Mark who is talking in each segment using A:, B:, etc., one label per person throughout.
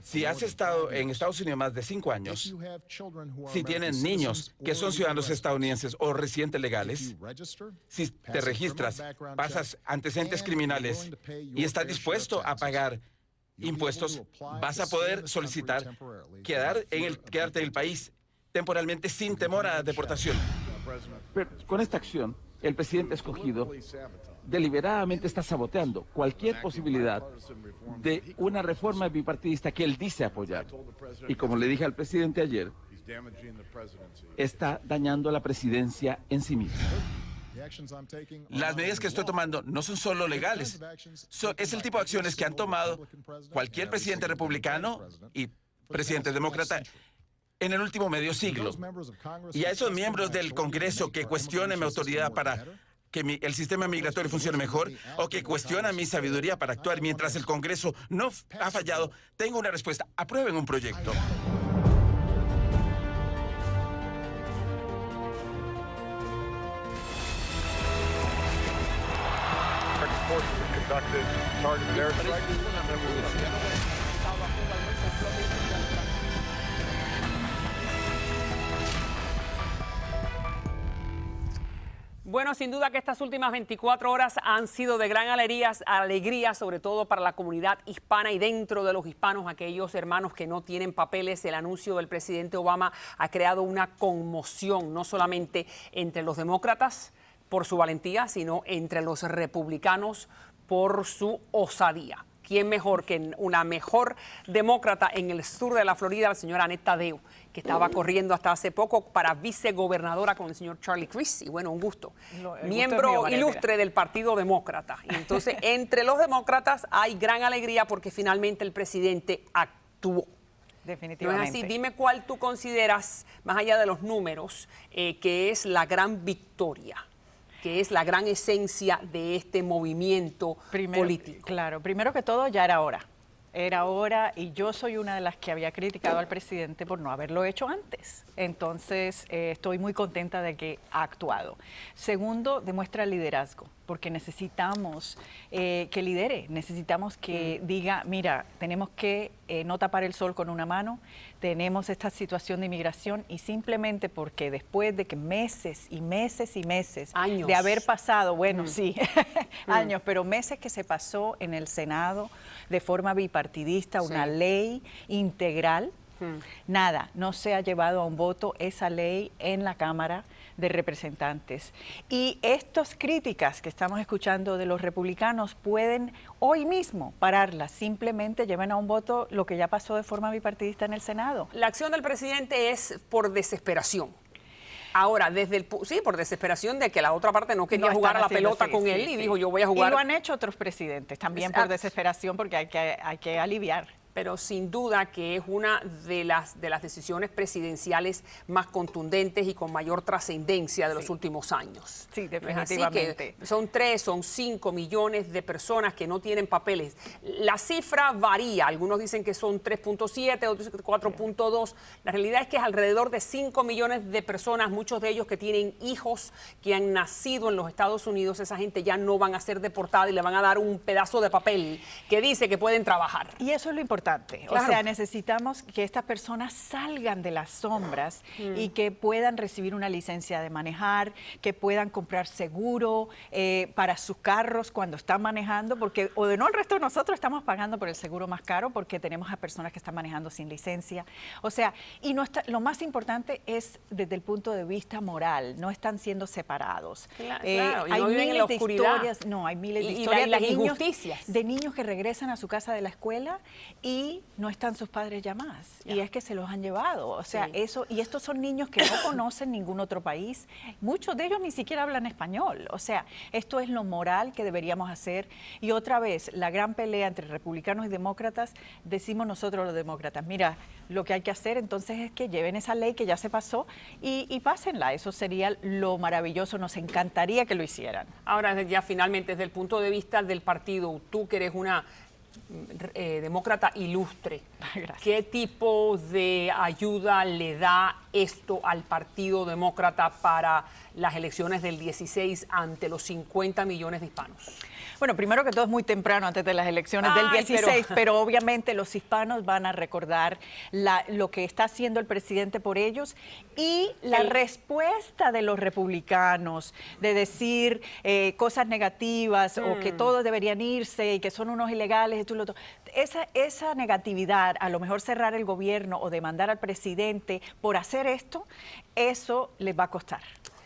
A: Si has estado en Estados Unidos más de 5 años, si tienen niños que son ciudadanos estadounidenses o residentes legales, si te registras, pasas antecedentes criminales y estás dispuesto a pagar impuestos, vas a poder solicitar quedarte en el país temporalmente sin temor a deportación. Pero con esta acción, el presidente escogido deliberadamente está saboteando cualquier posibilidad de una reforma bipartidista que él dice apoyar. Y como le dije al presidente ayer, está dañando la presidencia en sí misma. Las medidas que estoy tomando no son solo legales, es el tipo de acciones que han tomado cualquier presidente republicano y presidente demócrata en el último medio siglo. Y a esos miembros del Congreso que cuestionen mi autoridad para que el sistema migratorio funcione mejor o que cuestionan mi sabiduría para actuar mientras el Congreso no ha fallado, tengo una respuesta. Aprueben un proyecto.
B: Bueno, sin duda que estas últimas 24 horas han sido de gran alegría, sobre todo para la comunidad hispana y dentro de los hispanos, aquellos hermanos que no tienen papeles. El anuncio del presidente Obama ha creado una conmoción, no solamente entre los demócratas por su valentía, sino entre los republicanos por su osadía. ¿Quién mejor que una mejor demócrata en el sur de la Florida, la señora Annette Taddeo, que estaba corriendo hasta hace poco para vicegobernadora con el señor Charlie Crist? Y bueno, un gusto. Miembro ilustre del Partido Demócrata. Y entonces, entre los demócratas hay gran alegría porque finalmente el presidente actuó.
C: Definitivamente.
B: ¿No es así? Dime cuál tú consideras, más allá de los números, que es la gran victoria, que es la gran esencia de este movimiento político.
C: Claro, primero que todo ya era hora. Era hora y yo soy una de las que había criticado al presidente por no haberlo hecho antes. Entonces, estoy muy contenta de que ha actuado. Segundo, demuestra liderazgo, porque necesitamos que lidere, necesitamos que diga, mira, tenemos que no tapar el sol con una mano, tenemos esta situación de inmigración y simplemente porque después de que meses y meses y meses
B: años
C: de haber pasado, bueno, sí, años, pero meses que se pasó en el Senado de forma bipartidista, una ley integral, nada, no se ha llevado a un voto esa ley en la Cámara de Representantes. Y estas críticas que estamos escuchando de los republicanos pueden hoy mismo pararlas, simplemente lleven a un voto lo que ya pasó de forma bipartidista en el Senado.
B: La acción del presidente es por desesperación. Ahora, por desesperación de que la otra parte no quería jugar a la pelota con él y dijo, yo voy a jugar.
C: Y lo han hecho otros presidentes, también por desesperación, porque hay que aliviar.
B: Pero sin duda que es una de las decisiones presidenciales más contundentes y con mayor trascendencia de los últimos años.
C: Sí, definitivamente.
B: Así que son 3, son 5 millones de personas que no tienen papeles. La cifra varía, algunos dicen que son 3.7, otros 4.2. La realidad es que es alrededor de 5 millones de personas, muchos de ellos que tienen hijos que han nacido en los Estados Unidos. Esa gente ya no van a ser deportada y le van a dar un pedazo de papel que dice que pueden trabajar.
C: Y eso es lo importante. Claro. O sea, necesitamos que estas personas salgan de las sombras y que puedan recibir una licencia de manejar, que puedan comprar seguro para sus carros cuando están manejando, porque o de no el resto de nosotros estamos pagando por el seguro más caro porque tenemos a personas que están manejando sin licencia. O sea, y no está, lo más importante es desde el punto de vista moral, no están siendo separados.
B: Claro,
C: hay
B: no
C: miles de historias, hay miles de historias
B: las injusticias.
C: De niños que regresan a su casa de la escuela y no están sus padres ya más, y es que se los han llevado, o sea, eso, y estos son niños que no conocen ningún otro país, muchos de ellos ni siquiera hablan español, o sea, esto es lo moral que deberíamos hacer, y otra vez, la gran pelea entre republicanos y demócratas, decimos nosotros los demócratas, mira, lo que hay que hacer entonces es que lleven esa ley que ya se pasó y pásenla, eso sería lo maravilloso, nos encantaría que lo hicieran.
B: Ahora, ya finalmente, desde el punto de vista del partido, tú que eres una demócrata ilustre,
C: Gracias.
B: ¿qué tipo de ayuda le da esto al Partido Demócrata para las elecciones del 16 ante los 50 millones de hispanos?
C: Bueno, primero que todo es muy temprano antes de las elecciones del 16, pero obviamente los hispanos van a recordar lo que está haciendo el presidente por ellos y la respuesta de los republicanos de decir cosas negativas o que todos deberían irse y que son unos ilegales. Esa negatividad, a lo mejor cerrar el gobierno o demandar al presidente por hacer esto, eso les va a costar.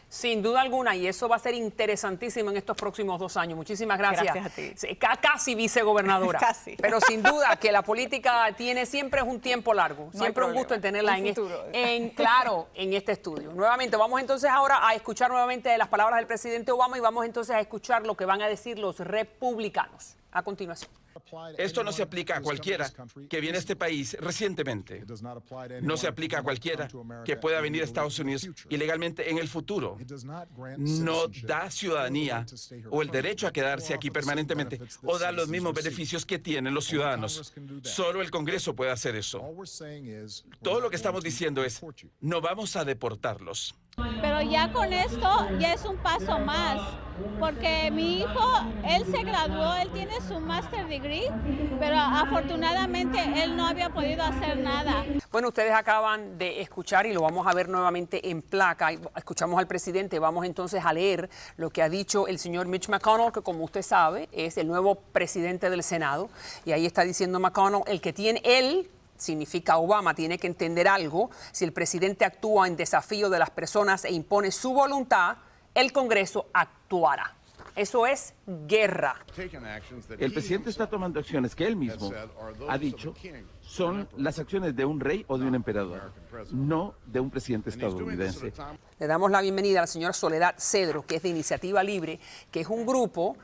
B: Sin duda alguna, y eso va a ser interesantísimo en estos próximos 2 años. Muchísimas gracias.
C: Gracias a ti.
B: Sí, casi vicegobernadora.
C: Casi.
B: Pero sin duda que la política tiene siempre es un tiempo largo. Siempre un gusto en tenerla en este estudio. Nuevamente, vamos entonces ahora a escuchar nuevamente las palabras del presidente Obama y vamos entonces a escuchar lo que van a decir los republicanos a continuación.
A: Esto no se aplica a cualquiera que viene a este país recientemente. No se aplica a cualquiera que pueda venir a Estados Unidos ilegalmente en el futuro. No da ciudadanía o el derecho a quedarse aquí permanentemente o da los mismos beneficios que tienen los ciudadanos. Solo el Congreso puede hacer eso. Todo lo que estamos diciendo es, no vamos a deportarlos.
D: Pero ya con esto ya es un paso más, porque mi hijo, él se graduó, él tiene su master degree, pero afortunadamente él no había podido hacer nada.
B: Bueno, ustedes acaban de escuchar y lo vamos a ver nuevamente en placa. Escuchamos al presidente, vamos entonces a leer lo que ha dicho el señor Mitch McConnell, que como usted sabe es el nuevo presidente del Senado, y ahí está diciendo McConnell, el que tiene él significa Obama, tiene que entender algo. Si el presidente actúa en desafío de las personas e impone su voluntad, el Congreso actuará. Eso es guerra.
A: El presidente está tomando acciones que él mismo ha dicho son las acciones de un rey o de un emperador, no de un presidente estadounidense.
B: Le damos la bienvenida a la señora Soledad Cedro, que es de Iniciativa Libre, que es un grupo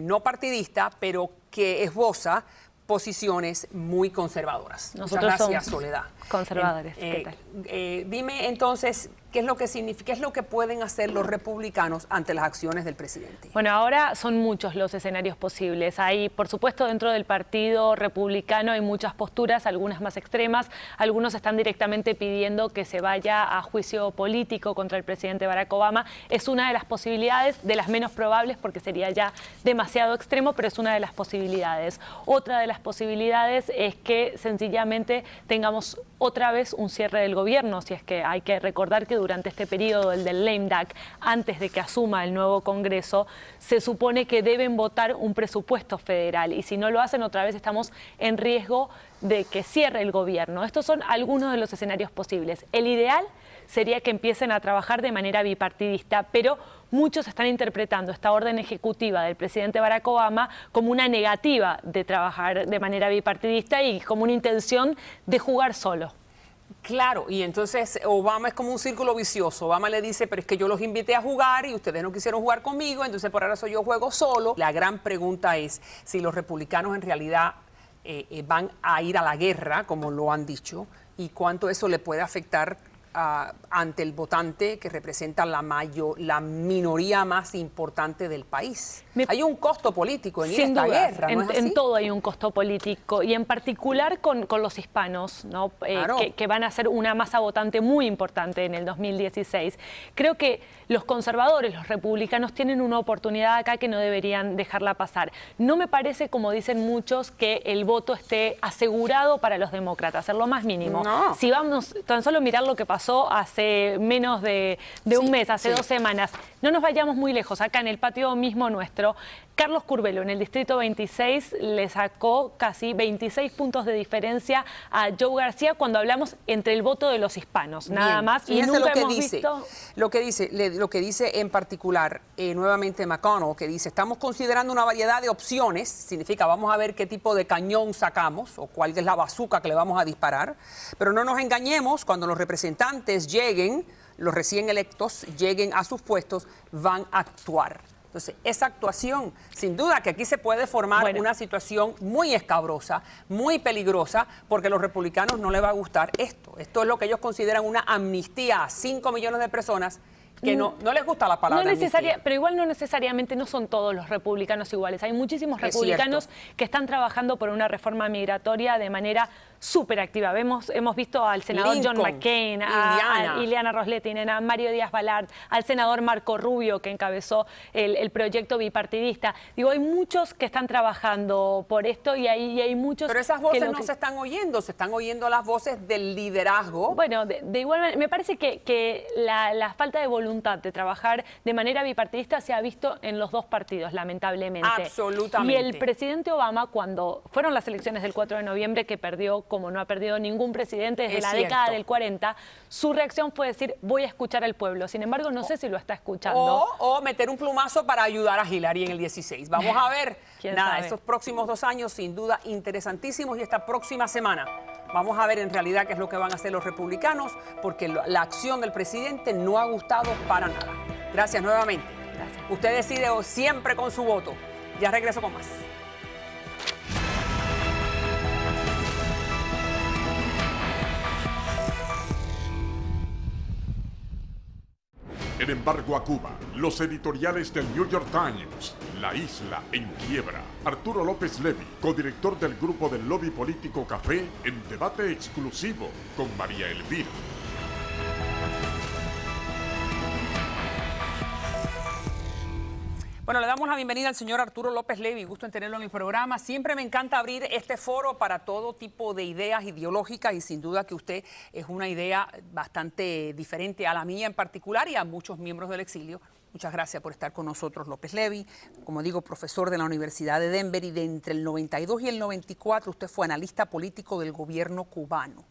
B: no partidista, pero que esboza posiciones muy conservadoras.
E: Nosotros
B: Muchas gracias,
E: somos
B: Soledad.
E: Conservadores. ¿Qué tal?
B: Dime entonces, ¿qué es lo que significa, qué es lo que pueden hacer los republicanos ante las acciones del presidente?
E: Bueno, ahora son muchos los escenarios posibles. Hay, por supuesto, dentro del Partido Republicano hay muchas posturas, algunas más extremas. Algunos están directamente pidiendo que se vaya a juicio político contra el presidente Barack Obama. Es una de las posibilidades, de las menos probables, porque sería ya demasiado extremo, pero es una de las posibilidades. Otra de las posibilidades es que sencillamente tengamos otra vez un cierre del gobierno, si es que hay que recordar que durante este periodo, el del lame duck, antes de que asuma el nuevo Congreso, se supone que deben votar un presupuesto federal y si no lo hacen otra vez estamos en riesgo de que cierre el gobierno. Estos son algunos de los escenarios posibles. El ideal sería que empiecen a trabajar de manera bipartidista, pero muchos están interpretando esta orden ejecutiva del presidente Barack Obama como una negativa de trabajar de manera bipartidista y como una intención de jugar solo.
B: Claro, y entonces Obama es como un círculo vicioso. Obama le dice, pero es que yo los invité a jugar y ustedes no quisieron jugar conmigo, entonces por ahora yo juego solo. La gran pregunta es si los republicanos en realidad van a ir a la guerra, como lo han dicho, y cuánto eso le puede afectar ante el votante que representa la minoría más importante del país. Hay un costo político en esta guerra, ¿no es así?
E: En todo hay un costo político y en particular con los hispanos, ¿no?
B: Claro.
E: que van a ser una masa votante muy importante en el 2016. Creo que los conservadores, los republicanos, tienen una oportunidad acá que no deberían dejarla pasar. No me parece, como dicen muchos, que el voto esté asegurado para los demócratas, en lo más mínimo.
B: No.
E: Si vamos tan solo a mirar lo que pasó hace menos de un mes, hace 2 semanas, no nos vayamos muy lejos, acá en el patio mismo nuestro, Carlos Curbelo en el distrito 26 le sacó casi 26 puntos de diferencia a Joe García cuando hablamos entre el voto de los hispanos, nada más. Y nunca hemos visto...
B: Lo que dice en particular nuevamente McConnell, que dice, estamos considerando una variedad de opciones, significa vamos a ver qué tipo de cañón sacamos o cuál es la bazuca que le vamos a disparar, pero no nos engañemos, cuando los representantes lleguen, los recién electos lleguen a sus puestos, van a actuar. Entonces, esa actuación, sin duda que aquí se puede formar una situación muy escabrosa, muy peligrosa, porque a los republicanos no les va a gustar esto. Esto es lo que ellos consideran una amnistía a 5 millones de personas que no les gusta la palabra amnistía.
E: Pero igual no necesariamente, no son todos los republicanos iguales. Hay muchísimos republicanos que están trabajando por una reforma migratoria de manera súper activa. Hemos visto al senador
B: Lincoln,
E: John McCain, a Ileana Ros-Lehtinen, a Mario Díaz-Balart, al senador Marco Rubio, que encabezó el proyecto bipartidista. Digo, hay muchos que están trabajando por esto y hay muchos...
B: Pero esas voces no se están oyendo, se están oyendo las voces del liderazgo.
E: Bueno, de igual manera, me parece que la falta de voluntad de trabajar de manera bipartidista se ha visto en los dos partidos, lamentablemente.
B: Absolutamente.
E: Y el presidente Obama, cuando fueron las elecciones del 4 de noviembre, que perdió como no ha perdido ningún presidente desde la década del 40, su reacción fue decir, voy a escuchar al pueblo. Sin embargo, no sé si lo está escuchando.
B: O meter un plumazo para ayudar a Hillary en el 16. Vamos a ver. Nada,
E: sabe?
B: estos próximos 2 años sin duda interesantísimos, y esta próxima semana vamos a ver en realidad qué es lo que van a hacer los republicanos, porque la acción del presidente no ha gustado para nada. Gracias nuevamente.
E: Gracias.
B: Usted decide siempre con su voto. Ya regreso con más.
F: En embargo a Cuba, los editoriales del New York Times, La Isla en Quiebra. Arturo López Levy, codirector del grupo del lobby político Café, en debate exclusivo con María Elvira.
B: Bueno, le damos la bienvenida al señor Arturo López Levy, gusto en tenerlo en el programa. Siempre me encanta abrir este foro para todo tipo de ideas ideológicas, y sin duda que usted es una idea bastante diferente a la mía en particular y a muchos miembros del exilio. Muchas gracias por estar con nosotros, López Levy. Como digo, profesor de la Universidad de Denver, y de entre el 92 y el 94 usted fue analista político del gobierno cubano.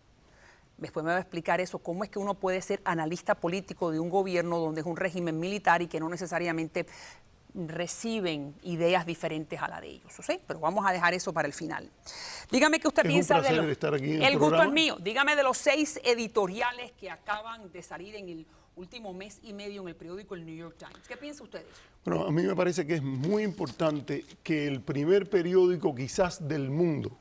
B: Después me va a explicar eso, cómo es que uno puede ser analista político de un gobierno donde es un régimen militar y que no necesariamente reciben ideas diferentes a la de ellos, ¿sí? Pero vamos a dejar eso para el final. Dígame qué usted piensa de el gusto es mío. Dígame de los 6 editoriales que acaban de salir en el último mes y medio en el periódico el New York Times. ¿Qué piensa usted de eso?
G: Bueno, a mí me parece que es muy importante que el primer periódico quizás del mundo,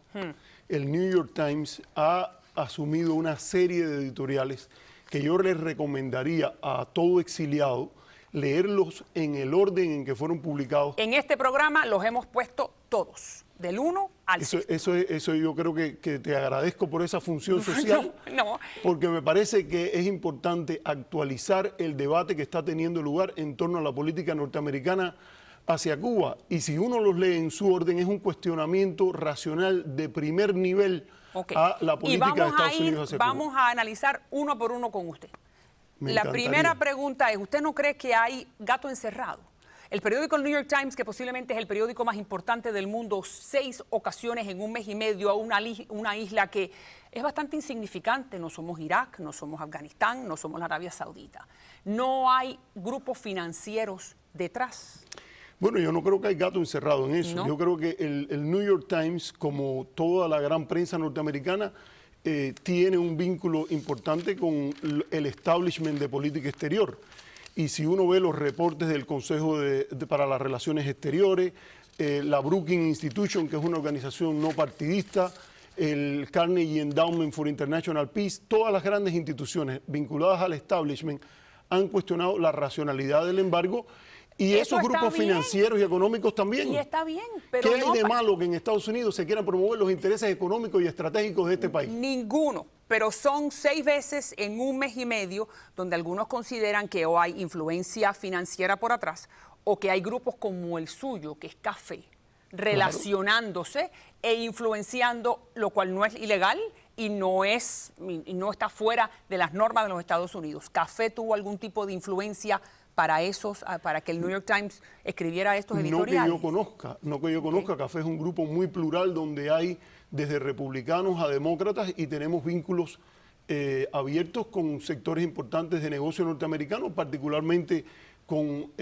G: el New York Times, ha asumido una serie de editoriales que yo les recomendaría a todo exiliado leerlos en el orden en que fueron publicados.
B: En este programa los hemos puesto todos, del 1 al 6.
G: Eso yo creo que te agradezco por esa función social, porque me parece que es importante actualizar el debate que está teniendo lugar en torno a la política norteamericana hacia Cuba. Y si uno los lee en su orden, es un cuestionamiento racional de primer nivel a la política de Estados Unidos hacia Cuba.
B: Vamos a analizar uno por uno con usted. La primera pregunta es, ¿usted no cree que hay gato encerrado? El periódico el New York Times, que posiblemente es el periódico más importante del mundo, 6 ocasiones en un mes y medio a una isla que es bastante insignificante. No somos Irak, no somos Afganistán, no somos la Arabia Saudita. No hay grupos financieros detrás.
G: Bueno, yo no creo que hay gato encerrado en eso. Yo creo que el New York Times, como toda la gran prensa norteamericana, tiene un vínculo importante con el establishment de política exterior. Y si uno ve los reportes del Consejo para las Relaciones Exteriores, la Brookings Institution, que es una organización no partidista, el Carnegie Endowment for International Peace, todas las grandes instituciones vinculadas al establishment han cuestionado la racionalidad del embargo. Y esos grupos financieros y económicos también.
B: Y está bien, pero
G: ¿qué hay de malo que en Estados Unidos se quieran promover los intereses económicos y estratégicos de este país?
B: Ninguno, pero son 6 veces en un mes y medio donde algunos consideran que o hay influencia financiera por atrás o que hay grupos como el suyo, que es Café, relacionándose e influenciando, lo cual no es ilegal y no está fuera de las normas de los Estados Unidos. ¿Café tuvo algún tipo de influencia para que el New York Times escribiera estos editoriales?
G: No que yo conozca. Café es un grupo muy plural donde hay desde republicanos a demócratas y tenemos vínculos abiertos con sectores importantes de negocio norteamericanos, particularmente con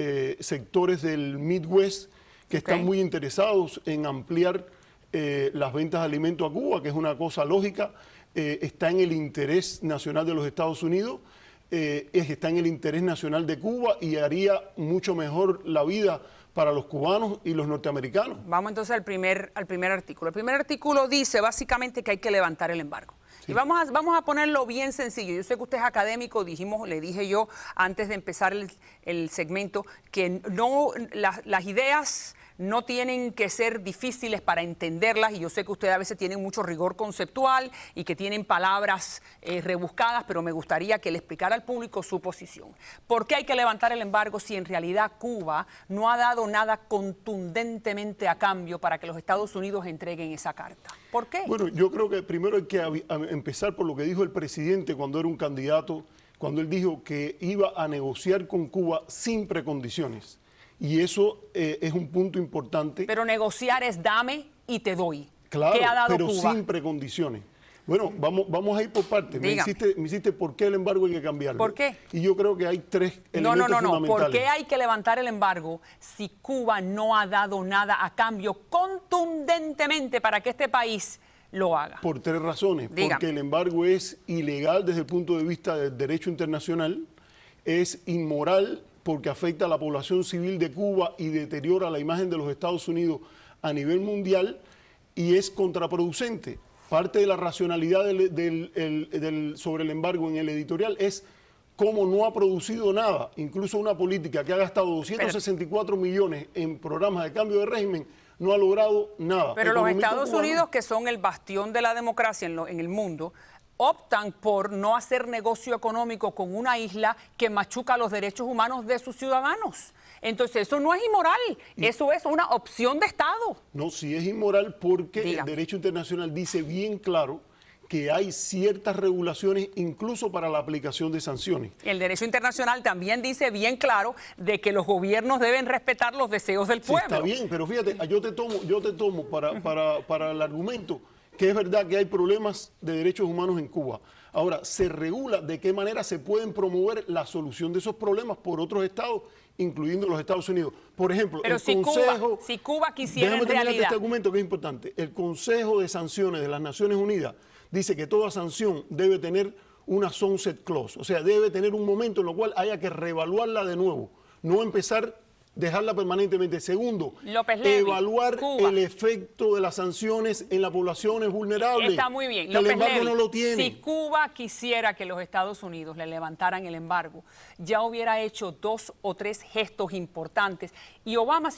G: sectores del Midwest que están muy interesados en ampliar las ventas de alimentos a Cuba, que es una cosa lógica. Está en el interés nacional de los Estados Unidos. Está en el interés nacional de Cuba y haría mucho mejor la vida para los cubanos y los norteamericanos.
B: Vamos entonces al primer artículo. El primer artículo dice básicamente que hay que levantar el embargo. Sí. Y vamos a ponerlo bien sencillo. Yo sé que usted es académico, le dije yo antes de empezar el segmento que las ideas no tienen que ser difíciles para entenderlas, y yo sé que ustedes a veces tienen mucho rigor conceptual y que tienen palabras rebuscadas, pero me gustaría que le explicara al público su posición. ¿Por qué hay que levantar el embargo si en realidad Cuba no ha dado nada contundentemente a cambio para que los Estados Unidos entreguen esa carta? ¿Por qué?
G: Bueno, yo creo que primero hay que empezar por lo que dijo el presidente cuando era un candidato, cuando él dijo que iba a negociar con Cuba sin precondiciones. Y eso es un punto importante.
B: Pero negociar es dame y te doy.
G: Claro,
B: ¿qué ha dado
G: pero
B: Cuba?
G: sin precondiciones. Bueno, vamos a ir por partes. Me hiciste por qué el embargo hay que cambiarlo.
B: ¿Por qué?
G: Y yo creo que hay tres elementos fundamentales.
B: ¿Por qué hay que levantar el embargo si Cuba no ha dado nada a cambio contundentemente para que este país lo haga?
G: Por tres razones.
B: Dígame.
G: Porque el embargo es ilegal desde el punto de vista del derecho internacional, es inmoral porque afecta a la población civil de Cuba y deteriora la imagen de los Estados Unidos a nivel mundial, y es contraproducente. Parte de la racionalidad sobre el embargo en el editorial es cómo no ha producido nada, incluso una política que ha gastado 264 millones en programas de cambio de régimen, no ha logrado nada.
B: Pero los Estados Unidos, que son el bastión de la democracia en el mundo, optan por no hacer negocio económico con una isla que machuca los derechos humanos de sus ciudadanos. Entonces, eso no es inmoral, eso es una opción de Estado.
G: No, sí es inmoral porque el derecho internacional dice bien claro que hay ciertas regulaciones incluso para la aplicación de sanciones.
B: El derecho internacional también dice bien claro de que los gobiernos deben respetar los deseos del pueblo.
G: Sí, está bien, pero fíjate, yo te tomo para el argumento que es verdad que hay problemas de derechos humanos en Cuba. Ahora, se regula de qué manera se pueden promover la solución de esos problemas por otros estados, incluyendo los Estados Unidos. Por ejemplo,
B: pero
G: el
B: si
G: Consejo...
B: si Cuba quisiera
G: déjame
B: en realidad...
G: este argumento que es importante. El Consejo de Sanciones de las Naciones Unidas dice que toda sanción debe tener una sunset clause, o sea, debe tener un momento en el cual haya que reevaluarla de nuevo, no empezar... dejarla permanentemente. Segundo, evaluar el efecto de las sanciones en las poblaciones vulnerables.
B: Está muy bien.
G: Que el embargo no lo tiene.
B: Si Cuba quisiera que los Estados Unidos le levantaran el embargo, ya hubiera hecho 2 o 3 gestos importantes. Y Obama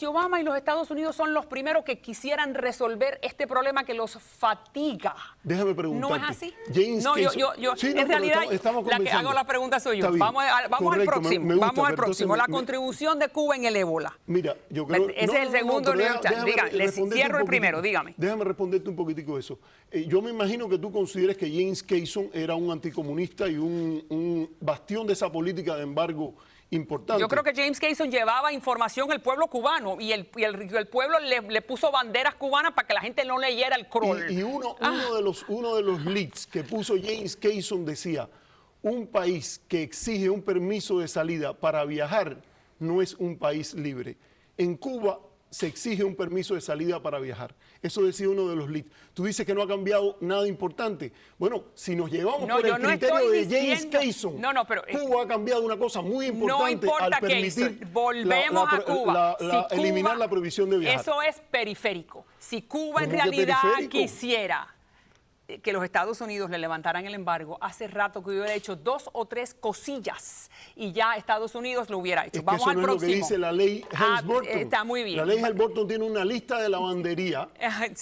B: y los Estados Unidos son los primeros que quisieran resolver este problema que los fatiga.
G: Déjame preguntarte.
B: ¿No es así?
G: James
B: en realidad, la que hago la pregunta soy yo. Vamos al próximo. Vamos al próximo. La contribución de Cuba en el ébola.
G: Mira, yo creo...
B: Ese es el segundo New York Times. Dígame, cierro el primero, dígame.
G: Déjame responderte un poquitico eso. Yo me imagino que tú consideres que James Kayson era un anticomunista y un bastión de esa política de embargo importante.
B: Yo creo que James Kayson llevaba información al pueblo cubano y el pueblo le puso banderas cubanas para que la gente no leyera el crawl.
G: Y uno de los leaks que puso James Kayson decía: un país que exige un permiso de salida para viajar no es un país libre. En Cuba se exige un permiso de salida para viajar. Eso decía uno de los leaks. Tú dices que no ha cambiado nada importante. Bueno, si nos llevamos por el criterio de James Kayson, Cuba ha cambiado una cosa muy importante al permitir eliminar la prohibición de viajar.
B: Eso es periférico. Si Cuba en realidad quisiera que los Estados Unidos le levantaran el embargo, hace rato que hubiera hecho 2 o 3 cosillas y ya Estados Unidos lo hubiera hecho. Vamos al próximo.
G: Es lo que dice la ley Helms-Burton.
B: Está muy bien.
G: La ley Helms-Burton tiene una lista de lavandería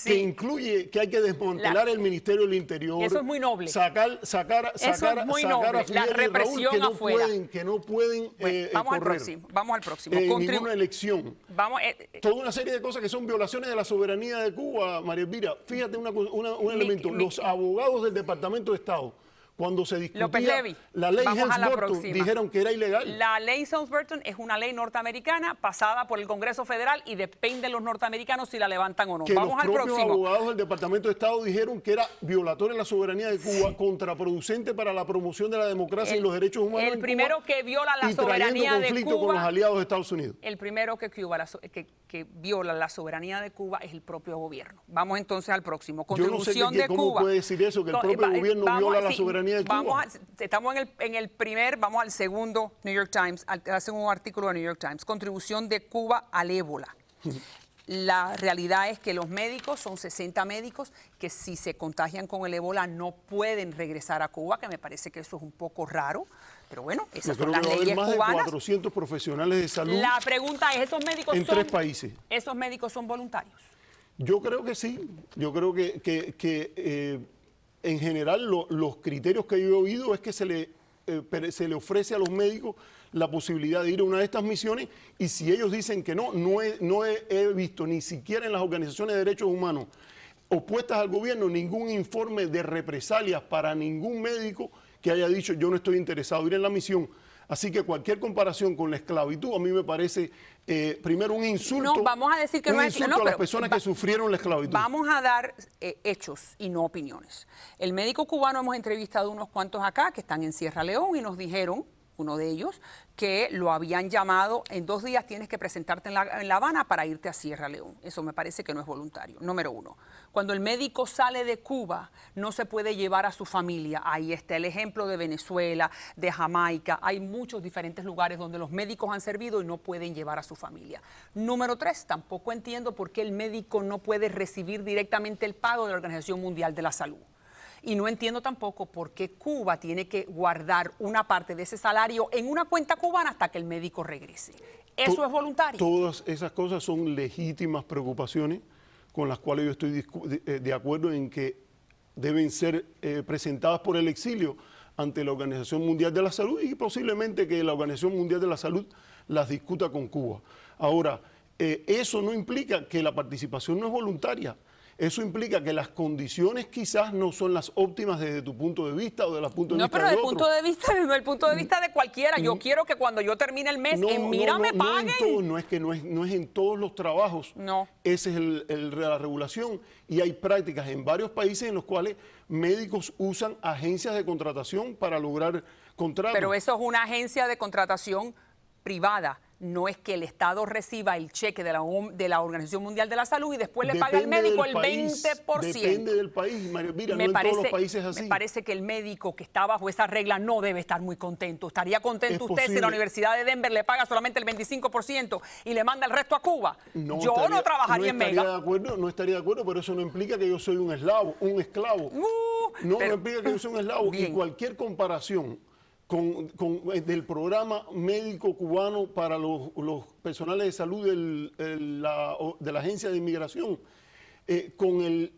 G: que incluye que hay que desmantelar el Ministerio del Interior.
B: Eso es muy noble.
G: Sacar a Fidel y Raúl que no pueden
B: vamos
G: correr.
B: Al próximo. Vamos al próximo.
G: Ninguna elección. Toda una serie de cosas que son violaciones de la soberanía de Cuba, María Elvira. Fíjate un elemento. Los abogados del Departamento de Estado, cuando se discutía la ley Helms-Burton, dijeron que era ilegal.
B: La ley Helms-Burton es una ley norteamericana pasada por el Congreso Federal y depende de los norteamericanos si la levantan o no. Vamos al próximo.
G: Los propios abogados del Departamento de Estado dijeron que era violatoria de la soberanía de Cuba, contraproducente para la promoción de la democracia y los derechos humanos
B: el primero que viola la soberanía de Cuba,
G: con los aliados de Estados Unidos.
B: El primero que viola la soberanía de Cuba es el propio gobierno. Vamos entonces al próximo. Contribución de Cuba.
G: ¿Cómo puede decir eso? Que el propio gobierno viola la soberanía de Cuba.
B: Estamos en el primer, vamos al segundo New York Times, al segundo artículo de New York Times. Contribución de Cuba al ébola. La realidad es que los médicos, son 60 médicos, que si se contagian con el ébola no pueden regresar a Cuba, que me parece que eso es un poco raro. Pero bueno, esas son las leyes
G: más
B: cubanas.
G: De 400 profesionales de salud.
B: La pregunta es, ¿esos médicos
G: en 3 países?
B: ¿Esos médicos son voluntarios?
G: Yo creo que sí. Yo creo que en general los criterios que yo he oído es que se le ofrece a los médicos la posibilidad de ir a una de estas misiones, y si ellos dicen que no he visto ni siquiera en las organizaciones de derechos humanos opuestas al gobierno ningún informe de represalias para ningún médico que haya dicho yo no estoy interesado en ir en la misión. Así que cualquier comparación con la esclavitud a mí me parece primero un insulto.
B: No, vamos a decir que no es
G: insulto a las personas que sufrieron la esclavitud.
B: Vamos a dar hechos y no opiniones. El médico cubano, hemos entrevistado unos cuantos acá que están en Sierra León y nos dijeron, uno de ellos, que lo habían llamado, en 2 días tienes que presentarte en La Habana para irte a Sierra León. Eso me parece que no es voluntario. Número 1, cuando el médico sale de Cuba, no se puede llevar a su familia. Ahí está el ejemplo de Venezuela, de Jamaica. Hay muchos diferentes lugares donde los médicos han servido y no pueden llevar a su familia. Número 3, tampoco entiendo por qué el médico no puede recibir directamente el pago de la Organización Mundial de la Salud. Y no entiendo tampoco por qué Cuba tiene que guardar una parte de ese salario en una cuenta cubana hasta que el médico regrese. ¿Eso es voluntario?
G: Todas esas cosas son legítimas preocupaciones con las cuales yo estoy de acuerdo en que deben ser presentadas por el exilio ante la Organización Mundial de la Salud y posiblemente que la Organización Mundial de la Salud las discuta con Cuba. Ahora, eso no implica que la participación no es voluntaria. Eso implica que las condiciones quizás no son las óptimas desde tu punto de vista o de la punto de vista de otro.
B: No, pero desde el punto de vista de cualquiera. Yo quiero que cuando yo termine el mes, me paguen.
G: No es en todos los trabajos.
B: No.
G: Esa es la regulación. Y hay prácticas en varios países en los cuales médicos usan agencias de contratación para lograr contratos.
B: Pero eso es una agencia de contratación privada. No es que el Estado reciba el cheque de la Organización Mundial de la Salud y después le pague al médico el 20%.
G: Depende del país, María Elvira, no en todos los países es así.
B: Me parece que el médico que está bajo esa regla no debe estar muy contento. ¿Estaría contento usted si la Universidad de Denver le paga solamente el 25% y le manda el resto a Cuba? Yo no trabajaría en Mega.
G: No estaría de acuerdo, pero eso no implica que yo soy un esclavo. No implica que yo soy un esclavo.
B: Bien.
G: Y cualquier comparación del programa médico cubano para los personales de salud de la Agencia de Inmigración, con el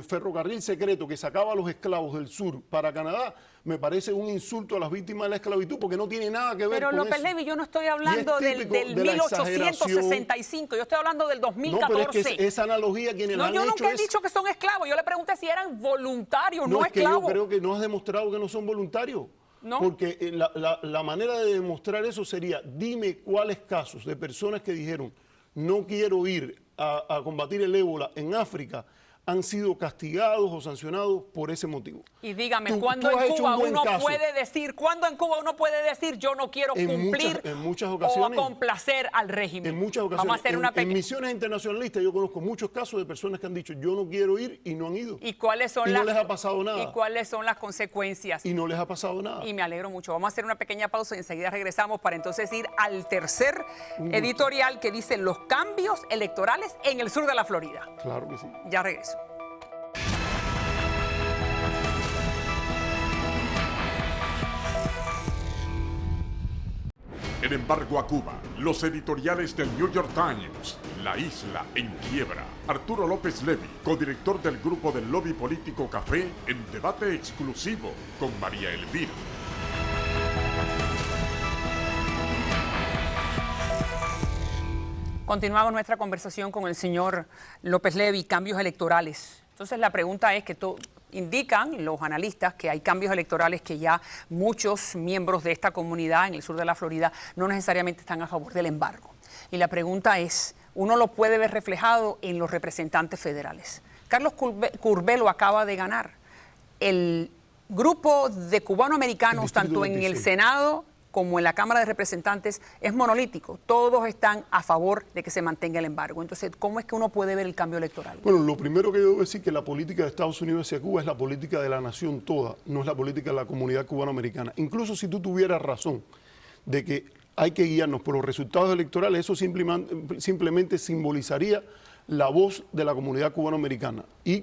G: ferrocarril secreto que sacaba a los esclavos del sur para Canadá, me parece un insulto a las víctimas de la esclavitud porque no tiene nada que ver con eso.
B: Pero López Levy, yo no estoy hablando del 1865, yo estoy hablando del 2014.
G: No, pero es que esa analogía quienes la han hecho.
B: No, yo nunca he dicho que son esclavos, yo le pregunté si eran voluntarios, no esclavos.
G: Yo creo que no has demostrado que no son voluntarios.
B: ¿No?
G: Porque la manera de demostrar eso sería, dime cuáles casos de personas que dijeron no quiero ir a combatir el ébola en África han sido castigados o sancionados por ese motivo.
B: Y dígame, ¿cuándo en Cuba uno puede decir yo no quiero cumplir
G: en muchas ocasiones,
B: o complacer al régimen?
G: En muchas ocasiones.
B: Vamos a hacer una
G: en misiones internacionalistas yo conozco muchos casos de personas que han dicho yo no quiero ir y no han ido.
B: ¿Y cuáles son
G: no les ha pasado nada.
B: ¿Y cuáles son las consecuencias?
G: Y no les ha pasado nada.
B: Y me alegro mucho. Vamos a hacer una pequeña pausa y enseguida regresamos para entonces ir al tercer editorial que dice los cambios electorales en el sur de la Florida.
G: Claro que sí.
B: Ya regreso.
F: En embargo a Cuba, los editoriales del New York Times, La Isla en Quiebra. Arturo López Levy, codirector del grupo del lobby político Café, en debate exclusivo con María Elvira.
B: Continuamos nuestra conversación con el señor López Levy, cambios electorales. Entonces la pregunta es que indican los analistas que hay cambios electorales que ya muchos miembros de esta comunidad en el sur de la Florida no necesariamente están a favor del embargo. Y la pregunta es, uno lo puede ver reflejado en los representantes federales. Carlos Curbelo acaba de ganar. El grupo de cubanoamericanos, tanto en el Senado como en la Cámara de Representantes, es monolítico. Todos están a favor de que se mantenga el embargo. Entonces, ¿cómo es que uno puede ver el cambio electoral?
G: Bueno, lo primero que yo debo decir es que la política de Estados Unidos hacia Cuba es la política de la nación toda, no es la política de la comunidad cubanoamericana. Incluso si tú tuvieras razón de que hay que guiarnos por los resultados electorales, eso simplemente simbolizaría la voz de la comunidad cubanoamericana. Y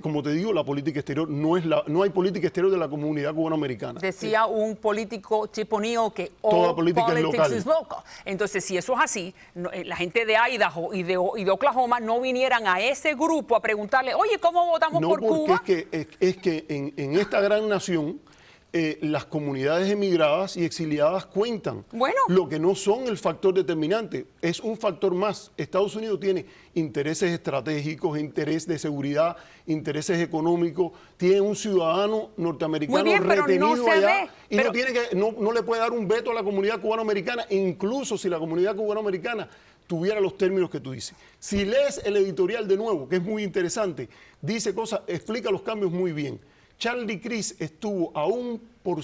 G: como te digo, la política exterior no hay política exterior de la comunidad cubanoamericana.
B: Decía un político chiponío que
G: toda política es local.
B: Entonces, si eso es así, la gente de Idaho y de Oklahoma no vinieran a ese grupo a preguntarle, oye, ¿cómo votamos por Cuba?
G: Es que en esta gran nación las comunidades emigradas y exiliadas cuentan.
B: Bueno.
G: Lo que no son el factor determinante, es un factor más. Estados Unidos tiene intereses estratégicos, interés de seguridad, intereses económicos, tiene un ciudadano norteamericano retenido allá y no le puede dar un veto a la comunidad cubanoamericana, incluso si la comunidad cubanoamericana tuviera los términos que tú dices. Si lees el editorial de nuevo, que es muy interesante, dice cosas, explica los cambios muy bien. Charlie Crist estuvo a un por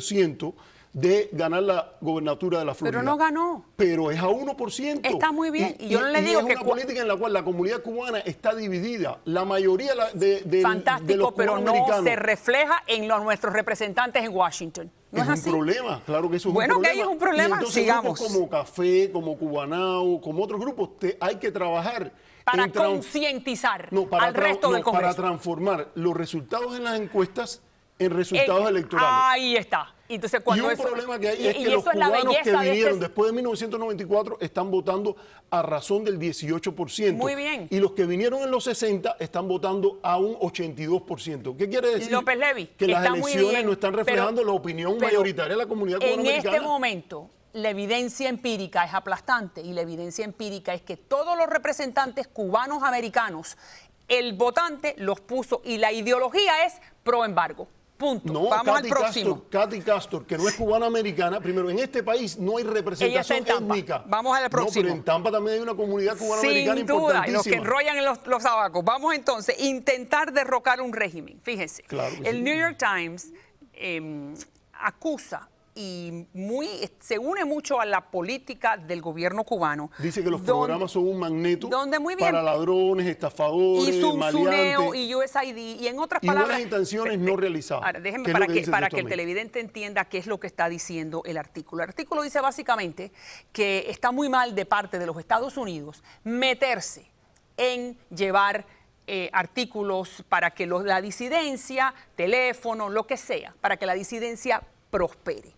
G: ciento de ganar la gobernatura de la Florida.
B: Pero no ganó.
G: Pero es a 1%.
B: Está muy bien. Y yo no le digo
G: es
B: que
G: una política en la cual la comunidad cubana está dividida. La mayoría de
B: fantástico,
G: los
B: pero no se refleja en nuestros representantes en Washington. ¿No es así?
G: Un problema, claro que eso es
B: bueno,
G: un problema.
B: Bueno, que hay un problema,
G: entonces,
B: sigamos.
G: Grupos como Café, como Cubanao, como otros grupos, hay que trabajar
B: para concientizar al resto del Congreso.
G: Para transformar los resultados en las encuestas en resultados electorales.
B: Ahí está. Entonces, cuando
G: y un problema que hay es que los cubanos que vinieron después de 1994 están votando a razón del 18%.
B: Muy bien.
G: Y los que vinieron en los 60 están votando a un 82%. ¿Qué quiere decir?
B: López Levy,
G: que las elecciones no están reflejando la opinión mayoritaria de la comunidad cubanoamericana.
B: En este momento, la evidencia empírica es aplastante y la evidencia empírica es que todos los representantes cubanos americanos, el votante los puso y la ideología es pro embargo. Punto.
G: No,
B: vamos al próximo.
G: Cathy Castor, que no es cubana-americana, primero, en este país no hay representación étnica.
B: Vamos al próximo.
G: No, pero en Tampa también hay una comunidad cubana-americana importantísima.
B: Sin duda, los que enrollan en los abacos. Vamos entonces a intentar derrocar un régimen. Fíjense,
G: claro
B: el New York Times acusa y se une mucho a la política del gobierno cubano.
G: Dice que los programas son un magneto
B: muy bien,
G: para ladrones, estafadores,
B: y
G: maleantes.
B: Y USAID, y en otras palabras...
G: buenas intenciones no realizadas.
B: Ahora, déjenme para que el televidente entienda qué es lo que está diciendo el artículo. El artículo dice básicamente que está muy mal de parte de los Estados Unidos meterse en llevar artículos para que la disidencia, teléfono, lo que sea, para que la disidencia prospere.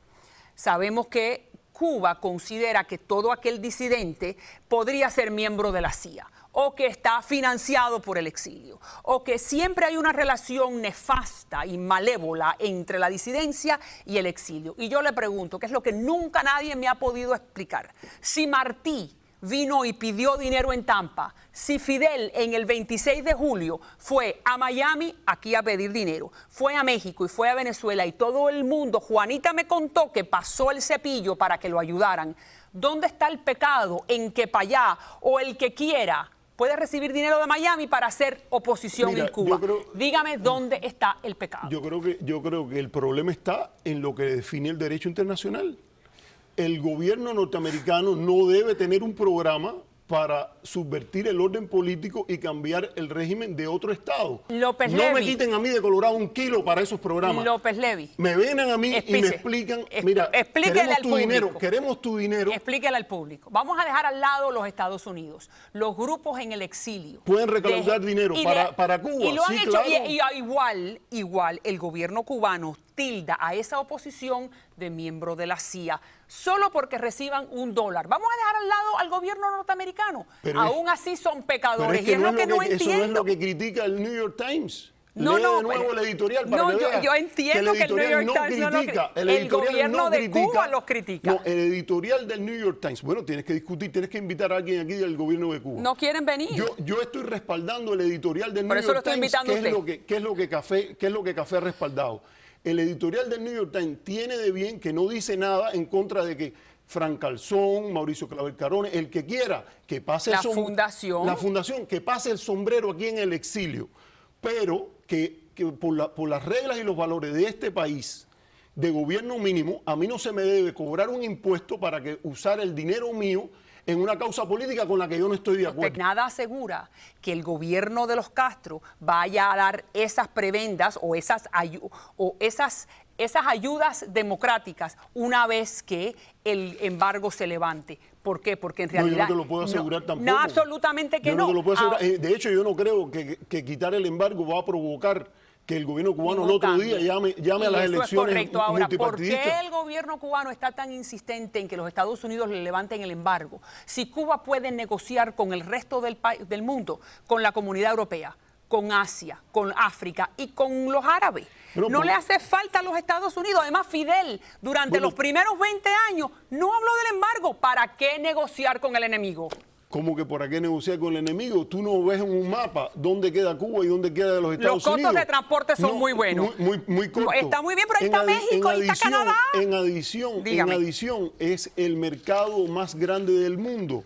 B: Sabemos que Cuba considera que todo aquel disidente podría ser miembro de la CIA o que está financiado por el exilio o que siempre hay una relación nefasta y malévola entre la disidencia y el exilio. Y yo le pregunto, ¿qué es lo que nunca nadie me ha podido explicar? Si Martí vino y pidió dinero en Tampa, si Fidel en el 26 de julio fue a Miami aquí a pedir dinero, fue a México y fue a Venezuela y todo el mundo, Juanita me contó que pasó el cepillo para que lo ayudaran, ¿dónde está el pecado en que para allá o el que quiera puede recibir dinero de Miami para hacer oposición en Cuba? Dígame dónde está el pecado.
G: Yo creo que el problema está en lo que define el derecho internacional. El gobierno norteamericano no debe tener un programa para subvertir el orden político y cambiar el régimen de otro estado.
B: López
G: no
B: Levy.
G: Me quiten a mí de Colorado un kilo para esos programas.
B: López Levy.
G: Me vienen a mí y me explican, mira, queremos tu dinero.
B: Explíquele al público. Vamos a dejar al lado los Estados Unidos. Los grupos en el exilio.
G: Pueden recaudar dinero para Cuba.
B: Y lo han hecho,
G: claro.
B: igual el gobierno cubano tilda a esa oposición de miembro de la CIA, solo porque reciban $1. Vamos a dejar al lado al gobierno norteamericano. Aún así son pecadores.
G: Y es lo que no entiendo. Eso no es lo que critica el New York Times.
B: No,
G: Lee de nuevo el editorial para que veas
B: yo entiendo que el New York Times no critica. El gobierno de Cuba los critica.
G: No, el editorial del New York Times. Bueno, tienes que discutir, tienes que invitar a alguien aquí del gobierno de Cuba.
B: No quieren venir.
G: Yo estoy respaldando el editorial del New York Times.
B: Por eso lo estoy invitando a usted.
G: ¿Qué es lo que Café ha respaldado? El editorial del New York Times tiene de bien que no dice nada en contra de que Frank Calzón, Mauricio Claver Carones, el que quiera que pase la fundación, que pase el sombrero aquí en el exilio, pero que por las reglas y los valores de este país de gobierno mínimo, a mí no se me debe cobrar un impuesto para que usar el dinero mío en una causa política con la que yo no estoy de acuerdo.
B: Nada asegura que el gobierno de los Castro vaya a dar esas prebendas o esas ayudas democráticas una vez que el embargo se levante. ¿Por qué? Porque en realidad...
G: No, yo no te lo puedo asegurar tampoco.
B: No, absolutamente que
G: yo no. Te lo puedo asegurar. De hecho, yo no creo que quitar el embargo va a provocar que el gobierno cubano el otro día llame a las elecciones.
B: Eso es correcto. Ahora, ¿por qué
G: multipartidistas?
B: el gobierno cubano está tan insistente en que los Estados Unidos le levanten el embargo? Si Cuba puede negociar con el resto del mundo, con la comunidad europea, con Asia, con África y con los árabes. Pero, no le hace falta a los Estados Unidos. Además, Fidel, durante los primeros 20 años, no habló del embargo. ¿Para qué negociar con el enemigo?
G: ¿Cómo que para qué negociar con el enemigo? Tú no ves en un mapa dónde queda Cuba y dónde queda los Estados Unidos.
B: Los costos de transporte son muy buenos.
G: Muy cortos.
B: Está muy bien, pero ahí está México, ahí está Canadá.
G: En adición, es el mercado más grande del mundo.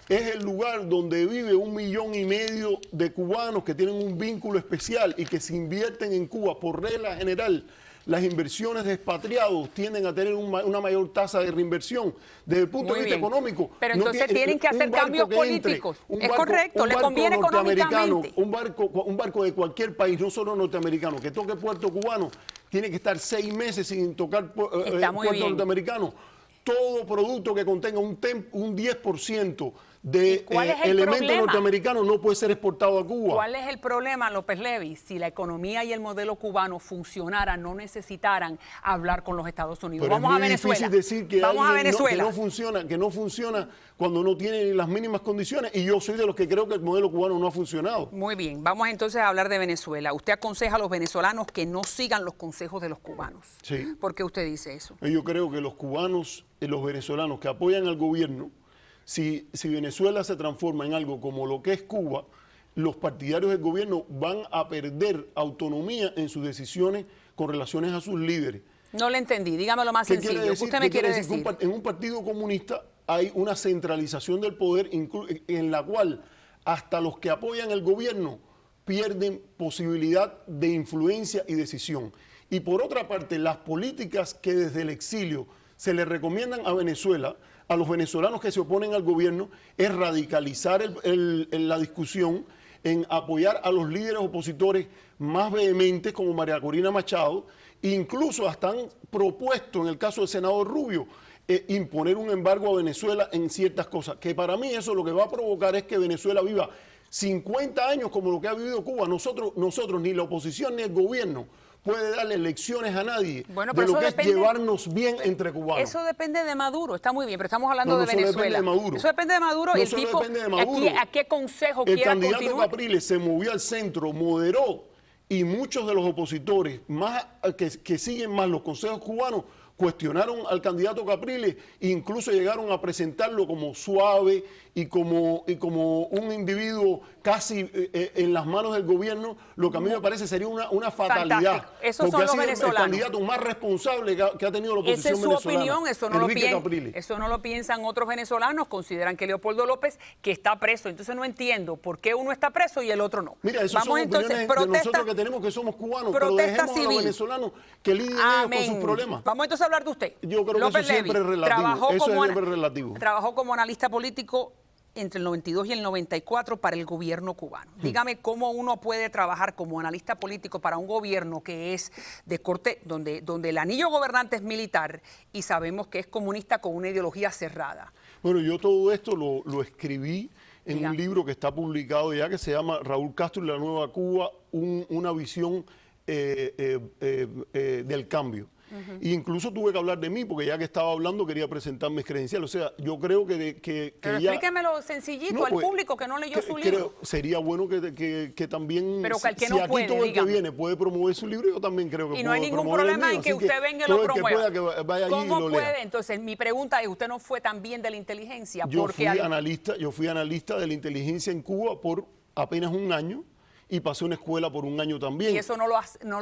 G: Es el lugar donde vive 1,5 millones de cubanos que tienen un vínculo especial y que se invierten en Cuba. Por regla general, las inversiones de expatriados tienden a tener una mayor tasa de reinversión. Desde el punto de vista económico.
B: Pero entonces tienen que hacer cambios políticos. Es correcto, le conviene económicamente.
G: Un barco de cualquier país, no solo norteamericano, que toque puerto cubano, tiene que estar 6 meses sin tocar puerto norteamericano. Todo producto que contenga un 10% de elementos norteamericanos no puede ser exportado a Cuba.
B: ¿Cuál es el problema, López Levy? Si la economía y el modelo cubano funcionaran, no necesitaran hablar con los Estados Unidos.
G: Pero
B: vamos a Venezuela.
G: Es difícil decir que
B: vamos a
G: Venezuela. Que no funciona cuando no tiene las mínimas condiciones, y yo soy de los que creo que el modelo cubano no ha funcionado.
B: Muy bien, vamos entonces a hablar de Venezuela. Usted aconseja a los venezolanos que no sigan los consejos de los cubanos.
G: Sí.
B: ¿Por qué usted dice eso?
G: Yo creo que los cubanos y los venezolanos que apoyan al gobierno, si Venezuela se transforma en algo como lo que es Cuba, los partidarios del gobierno van a perder autonomía en sus decisiones con relaciones a sus líderes.
B: No le entendí, dígamelo más sencillo. ¿Qué usted me quiere decir?
G: En un partido comunista hay una centralización del poder en la cual hasta los que apoyan el gobierno pierden posibilidad de influencia y decisión. Y por otra parte, las políticas que desde el exilio se le recomiendan a Venezuela, a los venezolanos que se oponen al gobierno, es radicalizar la discusión, en apoyar a los líderes opositores más vehementes como María Corina Machado. Incluso hasta han propuesto, en el caso del senador Rubio, imponer un embargo a Venezuela en ciertas cosas, que para mí eso lo que va a provocar es que Venezuela viva 50 años como lo que ha vivido Cuba. Nosotros ni la oposición ni el gobierno puede darle lecciones a nadie de lo que es llevarnos bien entre cubanos.
B: Eso depende de Maduro, está muy bien, pero estamos hablando de Venezuela.
G: Depende de Maduro.
B: Eso depende de Maduro.
G: No
B: y el tipo,
G: depende de Maduro.
B: ¿A qué consejo quiera continuar?
G: El candidato Capriles se movió al centro, moderó, y muchos de los opositores que siguen más los consejos cubanos cuestionaron al candidato Capriles e incluso llegaron a presentarlo como suave y como un individuo casi en las manos del gobierno, lo que a mí me parece sería una fatalidad.
B: Esos son los venezolanos.
G: El candidato más responsable que ha tenido la oposición venezolana. Esa es su opinión,
B: eso no lo piensan otros venezolanos, consideran que Leopoldo López que está preso. Entonces no entiendo por qué uno está preso y el otro no.
G: Mira, eso son opiniones de nosotros que tenemos que somos cubanos, pero dejemos a los venezolanos que lidien ellos con sus problemas.
B: Vamos entonces a hablar de usted.
G: Yo creo que eso siempre es relativo.
B: Trabajó como analista político entre el 92 y el 94 para el gobierno cubano. Dígame cómo uno puede trabajar como analista político para un gobierno que es de corte, donde el anillo gobernante es militar y sabemos que es comunista con una ideología cerrada.
G: Bueno, yo todo esto lo escribí en un libro que está publicado ya, que se llama Raúl Castro y la Nueva Cuba, una visión del cambio. Incluso tuve que hablar de mí, porque ya que estaba hablando quería presentar mis credenciales. O sea, yo creo que
B: pero
G: ya...
B: explíquemelo sencillito al público que no leyó su libro.
G: Sería bueno que también...
B: Pero que
G: si aquí todo el que viene puede promover su libro, yo también creo que
B: y no hay ningún problema en que usted venga y lo promueva.
G: Que vaya allí
B: ¿Cómo
G: y lo
B: puede?
G: lea.
B: Entonces, mi pregunta es, ¿usted no fue también de la inteligencia?
G: Yo fui analista de la inteligencia en Cuba por apenas un año. Y pasé una escuela por un año también.
B: ¿Y eso no lo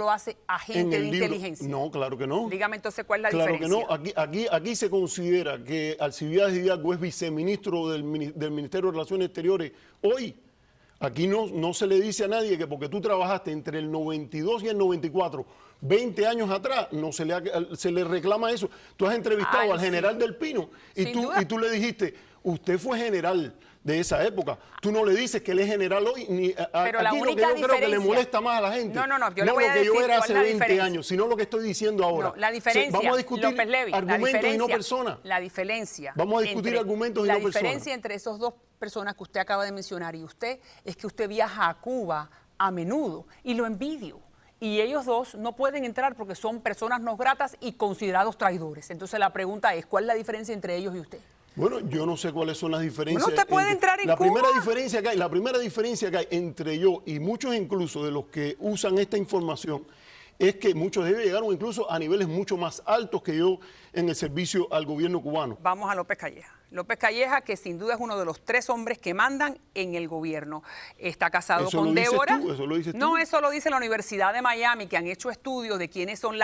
B: hace agente de inteligencia?
G: No, claro que no.
B: Dígame entonces cuál es la diferencia.
G: Claro que no. Aquí se considera que Alcibiades Hidalgo es viceministro del Ministerio de Relaciones Exteriores hoy. Aquí no se le dice a nadie que porque tú trabajaste entre el 92 y el 94, 20 años atrás, no se le reclama eso. Tú has entrevistado al general del Pino y tú le dijiste, Usted fue general de esa época. Tú no le dices que él es general hoy, ni
B: pero
G: aquí lo que yo creo que le molesta más a la gente.
B: No, yo
G: no
B: le voy a decir
G: lo que yo era hace
B: cuál
G: 20 años, sino lo que estoy diciendo ahora.
B: No, la diferencia,
G: vamos a discutir
B: López Levy,
G: argumentos y no personas.
B: La diferencia.
G: Vamos a discutir argumentos y no personas.
B: La diferencia entre esas dos personas que usted acaba de mencionar y usted es que usted viaja a Cuba a menudo y lo envidio. Y ellos dos no pueden entrar porque son personas no gratas y considerados traidores. Entonces la pregunta es, ¿cuál es la diferencia entre ellos y usted?
G: Bueno, yo no sé cuáles son las diferencias.
B: Bueno, usted puede entrar en
G: la
B: Cuba.
G: La primera diferencia que hay entre yo y muchos incluso de los que usan esta información es que muchos de ellos llegaron incluso a niveles mucho más altos que yo en el servicio al gobierno cubano.
B: Vamos a López Calleja. López Calleja, que sin duda es uno de los 3 hombres que mandan en el gobierno. Está casado con Débora.
G: ¿Eso lo dices tú?
B: No, eso lo dice la Universidad de Miami, que han hecho estudios de quiénes son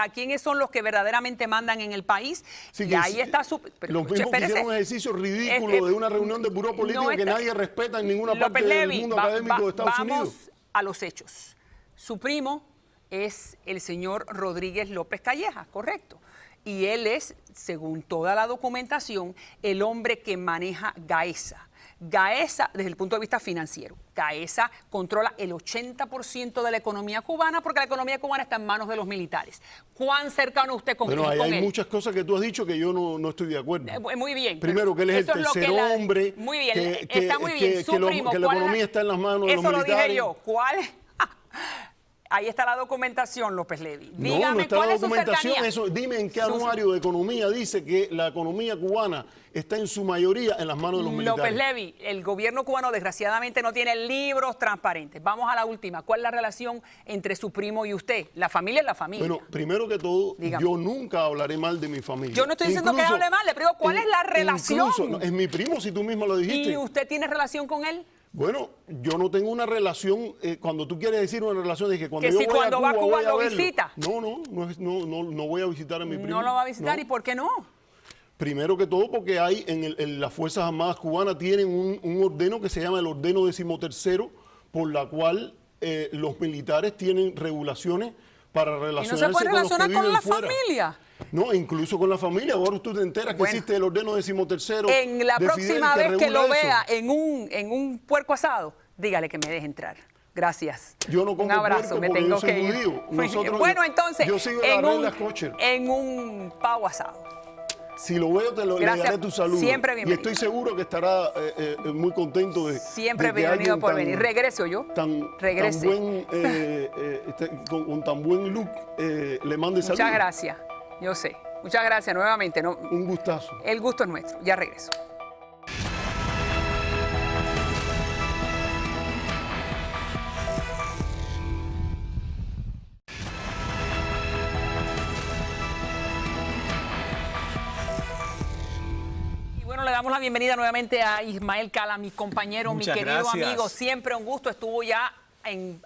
B: los que verdaderamente mandan en el país.
G: Sí,
B: y ahí está su...
G: Los mismos que hicieron un ejercicio ridículo de una reunión del buró político que nadie respeta en ninguna parte del mundo académico de Estados Unidos.
B: Vamos a los hechos. Su primo es el señor Rodríguez López Calleja, correcto. Y él es, según toda la documentación, el hombre que maneja Gaesa. Gaesa, desde el punto de vista financiero, Gaesa controla el 80% de la economía cubana porque la economía cubana está en manos de los militares. ¿Cuán cercano usted con él?
G: Bueno, hay muchas cosas que tú has dicho que yo no estoy de acuerdo.
B: Muy bien.
G: Primero, que él es el tercer hombre.
B: Muy bien, está muy bien.
G: Que la economía está en las manos de los militares.
B: Eso lo dije yo. ¿Cuál? Ahí está la documentación, López Levy. Dígame,
G: no está
B: ¿cuál
G: la
B: es su
G: documentación?
B: cercanía?
G: Dime en qué anuario de economía dice que la economía cubana está en su mayoría en las manos de los militares.
B: López Levy, el gobierno cubano desgraciadamente no tiene libros transparentes. Vamos a la última. ¿Cuál es la relación entre su primo y usted? La familia es la familia.
G: Bueno, primero que todo,
B: dígame.
G: Yo nunca hablaré mal de mi familia.
B: Yo no estoy diciendo que hable mal, le pregunto, ¿cuál es la relación?
G: Incluso, es mi primo, si tú mismo lo dijiste.
B: ¿Y usted tiene relación con él?
G: Bueno, yo no tengo una relación, cuando tú quieres decir una relación, de que cuando yo
B: si
G: voy
B: cuando
G: a Cuba,
B: va a Cuba
G: voy a
B: lo visita.
G: No voy a visitar a mi primo.
B: ¿No lo va a visitar? ¿Y por qué no?
G: Primero que todo porque hay en las Fuerzas Armadas cubanas tienen un ordeno que se llama el ordeno 13º, por la cual los militares tienen regulaciones para relacionarse
B: ¿Y no se puede relacionar con la
G: fuera.
B: familia?
G: No, incluso con la familia. Ahora tú te enteras que existe el ordeno 13º.
B: En la próxima vez que lo vea
G: eso.
B: en un puerco asado, dígale que me deje entrar. Gracias.
G: Yo no como
B: un abrazo, me tengo que ir. Bueno, entonces,
G: yo sigo
B: en un pavo asado.
G: Si lo veo, le daré tu saludo.
B: Siempre bienvenido.
G: Y estoy seguro que estará muy contento de
B: siempre bienvenido por venir. Regreso yo.
G: Regrese. Con tan buen look, le mande saludos.
B: Muchas gracias. Yo sé. Muchas gracias nuevamente.
G: Un gustazo.
B: El gusto es nuestro. Ya regreso. Le damos la bienvenida nuevamente a Ismael Cala, mi compañero, mi querido amigo. Siempre un gusto. Estuvo ya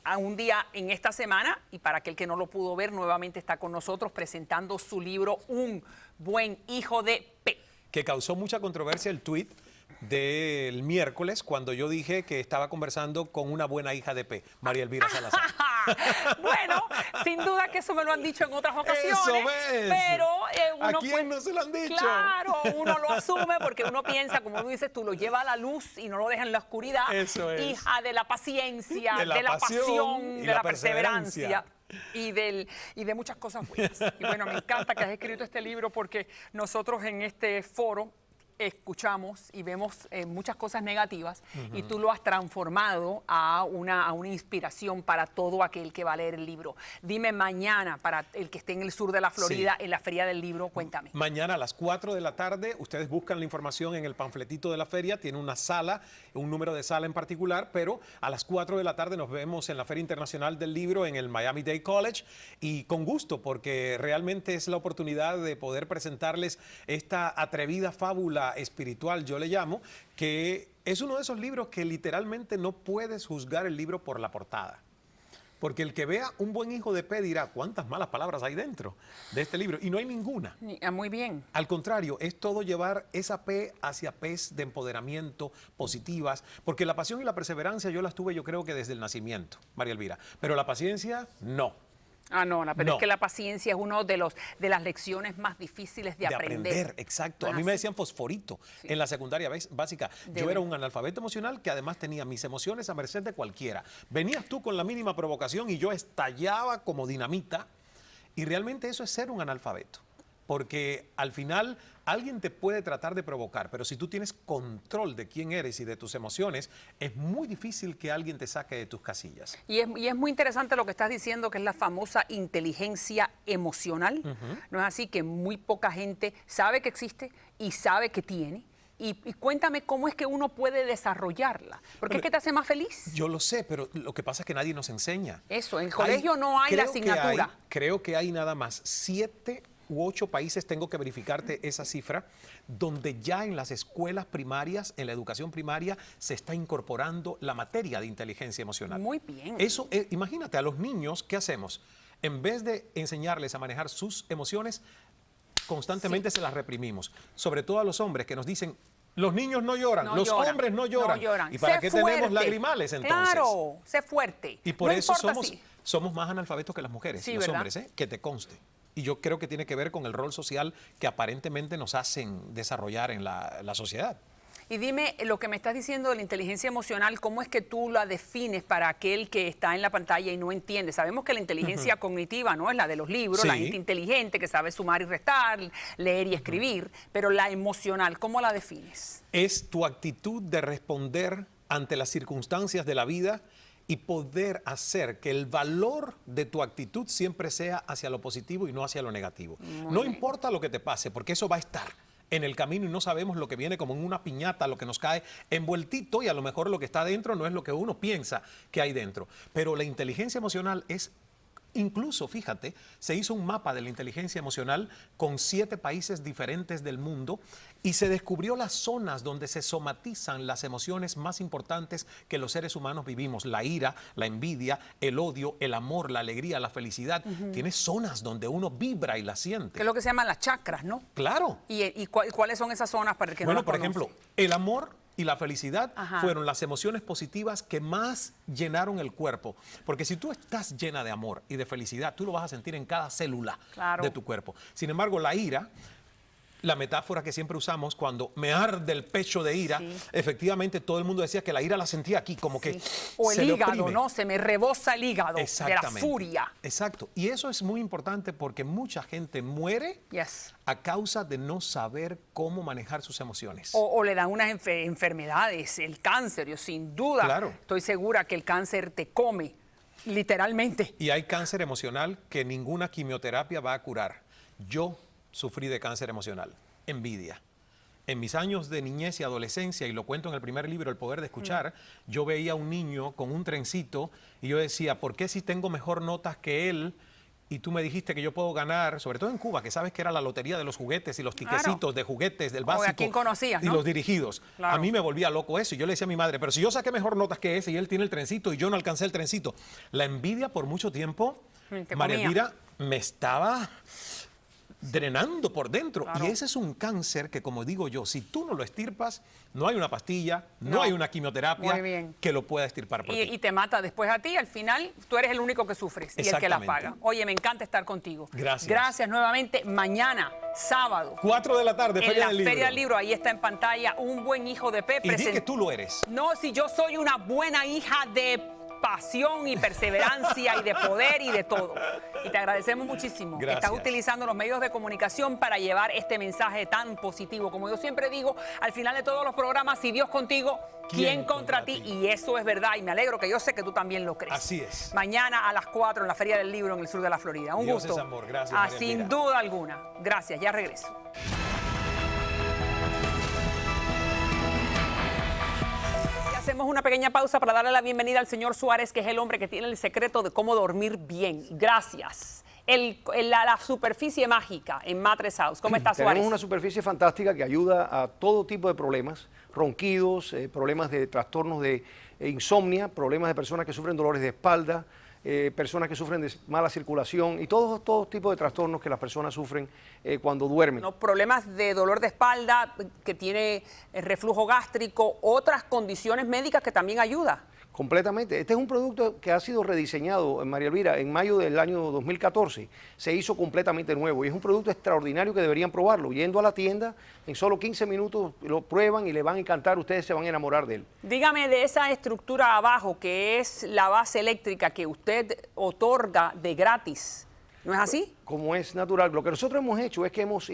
B: a un día en esta semana y para aquel que no lo pudo ver, nuevamente está con nosotros presentando su libro Un buen hijo de P.
H: Que causó mucha controversia el tuit del miércoles cuando yo dije que estaba conversando con una buena hija de P, María Elvira Salazar.
B: Bueno, sin duda que eso me lo han dicho en otras ocasiones.
H: Eso ves.
B: Pero
H: uno ¿a quién no se lo han dicho?
B: Claro, uno lo asume porque uno piensa, como tú dices, tú lo llevas a la luz y no lo dejas en la oscuridad.
H: Eso es.
B: Hija de la paciencia, de la pasión, de la perseverancia. Y de muchas cosas buenas. Y bueno, me encanta que has escrito este libro porque nosotros en este foro escuchamos y vemos muchas cosas negativas y tú lo has transformado a una inspiración para todo aquel que va a leer el libro. Dime mañana, para el que esté en el sur de la Florida, en la Feria del Libro, cuéntame.
H: Mañana a las 4 de la tarde, ustedes buscan la información en el panfletito de la feria, tiene una sala, un número de sala en particular, pero a las 4 de la tarde nos vemos en la Feria Internacional del Libro en el Miami-Dade College y con gusto, porque realmente es la oportunidad de poder presentarles esta atrevida fábula espiritual, yo le llamo, que es uno de esos libros que literalmente no puedes juzgar el libro por la portada. Porque el que vea Un buen hijo de P dirá, ¿cuántas malas palabras hay dentro de este libro? Y no hay ninguna.
B: Muy bien.
H: Al contrario, es todo llevar esa P hacia P's de empoderamiento, positivas, porque la pasión y la perseverancia yo las tuve, yo creo que desde el nacimiento, María Elvira. Pero la paciencia, no.
B: Pero es que la paciencia es uno de las lecciones más difíciles de aprender.
H: Exacto. A mí me decían fosforito en la secundaria básica. Yo era un analfabeto emocional que además tenía mis emociones a merced de cualquiera. Venías tú con la mínima provocación y yo estallaba como dinamita. Y realmente eso es ser un analfabeto. Porque al final alguien te puede tratar de provocar, pero si tú tienes control de quién eres y de tus emociones, es muy difícil que alguien te saque de tus casillas.
B: Y es muy interesante lo que estás diciendo, que es la famosa inteligencia emocional. ¿No es así? Que muy poca gente sabe que existe y sabe que tiene. Y cuéntame cómo es que uno puede desarrollarla. ¿Por qué es que te hace más feliz?
H: Yo lo sé, pero lo que pasa es que nadie nos enseña.
B: Eso, en el colegio no hay la asignatura.
H: Creo que hay nada más 7 u 8 países, tengo que verificarte esa cifra, donde ya en las escuelas primarias, en la educación primaria, se está incorporando la materia de inteligencia emocional.
B: Muy bien.
H: Eso, imagínate, a los niños, ¿qué hacemos? En vez de enseñarles a manejar sus emociones, constantemente se las reprimimos. Sobre todo a los hombres que nos dicen, los niños no lloran, los hombres no lloran. ¿Y para qué tenemos lagrimales entonces?
B: Claro, sé fuerte.
H: Y por eso somos más analfabetos que las mujeres, los hombres, que te conste. Y yo creo que tiene que ver con el rol social que aparentemente nos hacen desarrollar en la sociedad.
B: Y dime, lo que me estás diciendo de la inteligencia emocional, ¿cómo es que tú la defines para aquel que está en la pantalla y no entiende? Sabemos que la inteligencia cognitiva no es la de los libros, la gente inteligente que sabe sumar y restar, leer y escribir, pero la emocional, ¿cómo la defines?
H: Es tu actitud de responder ante las circunstancias de la vida y poder hacer que el valor de tu actitud siempre sea hacia lo positivo y no hacia lo negativo. No importa lo que te pase, porque eso va a estar en el camino y no sabemos lo que viene como en una piñata, lo que nos cae envueltito y a lo mejor lo que está dentro no es lo que uno piensa que hay dentro. Pero la inteligencia emocional es... Incluso, fíjate, se hizo un mapa de la inteligencia emocional con 7 países diferentes del mundo y se descubrió las zonas donde se somatizan las emociones más importantes que los seres humanos vivimos. La ira, la envidia, el odio, el amor, la alegría, la felicidad. Tiene zonas donde uno vibra y la siente.
B: Que es lo que se llaman las chakras, ¿no?
H: Claro.
B: ¿Y cuáles son esas zonas para el que no las
H: por
B: conoce?
H: ejemplo, el amor y la felicidad fueron las emociones positivas que más llenaron el cuerpo. Porque si tú estás llena de amor y de felicidad, tú lo vas a sentir en cada célula de tu cuerpo. Sin embargo, la ira, la metáfora que siempre usamos, cuando me arde el pecho de ira, efectivamente todo el mundo decía que la ira la sentía aquí, como que
B: o el hígado, ¿no? Se me rebosa el hígado de la furia.
H: Exacto. Y eso es muy importante porque mucha gente muere a causa de no saber cómo manejar sus emociones.
B: O le dan unas enfermedades, el cáncer. Yo sin duda estoy segura que el cáncer te come, literalmente.
H: Y hay cáncer emocional que ninguna quimioterapia va a curar. Yo sufrí de cáncer emocional, envidia. En mis años de niñez y adolescencia, y lo cuento en el primer libro, El poder de escuchar, yo veía a un niño con un trencito y yo decía, ¿por qué si tengo mejor notas que él? Y tú me dijiste que yo puedo ganar, sobre todo en Cuba, que sabes que era la lotería de los juguetes y los tiquecitos de juguetes del básico.
B: ¿A quién conocías, no?
H: Y los dirigidos. A mí me volvía loco eso. Y yo le decía a mi madre, pero si yo saqué mejor notas que ese y él tiene el trencito y yo no alcancé el trencito. La envidia por mucho tiempo, María Elvira, me estaba drenando por dentro. Y ese es un cáncer que, como digo yo, si tú no lo estirpas, no hay una pastilla, no hay una quimioterapia que lo pueda estirpar por ti.
B: Y te mata después a ti. Al final, tú eres el único que sufres y el que la paga. Oye, me encanta estar contigo.
H: Gracias.
B: Gracias nuevamente. Mañana, sábado.
H: 4 de la tarde, Feria del Libro.
B: Feria del Libro, ahí está en pantalla, Un buen hijo de Pepe.
H: Y di que tú lo eres.
B: No, si yo soy una buena hija de pasión y perseverancia y de poder y de todo. Y te agradecemos muchísimo que estás utilizando los medios de comunicación para llevar este mensaje tan positivo. Como yo siempre digo, al final de todos los programas, si Dios contigo, ¿quién contra ti? Y eso es verdad y me alegro, que yo sé que tú también lo crees.
H: Así es.
B: Mañana a las 4 en la Feria del Libro en el sur de la Florida. Un gusto.
H: Dios es amor. Gracias, María Elvira.
B: Sin duda alguna. Gracias. Ya regreso. Hacemos una pequeña pausa para darle la bienvenida al señor Suárez, que es el hombre que tiene el secreto de cómo dormir bien. Gracias. La superficie mágica en Mattress House. ¿Cómo está, Suárez?
I: Tenemos una superficie fantástica que ayuda a todo tipo de problemas, ronquidos, problemas de trastornos de insomnia, problemas de personas que sufren dolores de espalda, personas que sufren de mala circulación y todo tipo de trastornos que las personas sufren cuando duermen.
B: No, problemas de dolor de espalda, que tiene reflujo gástrico, otras condiciones médicas que también ayuda.
I: Completamente. Este es un producto que ha sido rediseñado, María Elvira, en mayo del año 2014. Se hizo completamente nuevo y es un producto extraordinario que deberían probarlo. Yendo a la tienda, en solo 15 minutos lo prueban y le van a encantar. Ustedes se van a enamorar de él.
B: Dígame de esa estructura abajo, que es la base eléctrica que usted otorga de gratis. ¿No es así?
I: Como es natural. Lo que nosotros hemos hecho es que hemos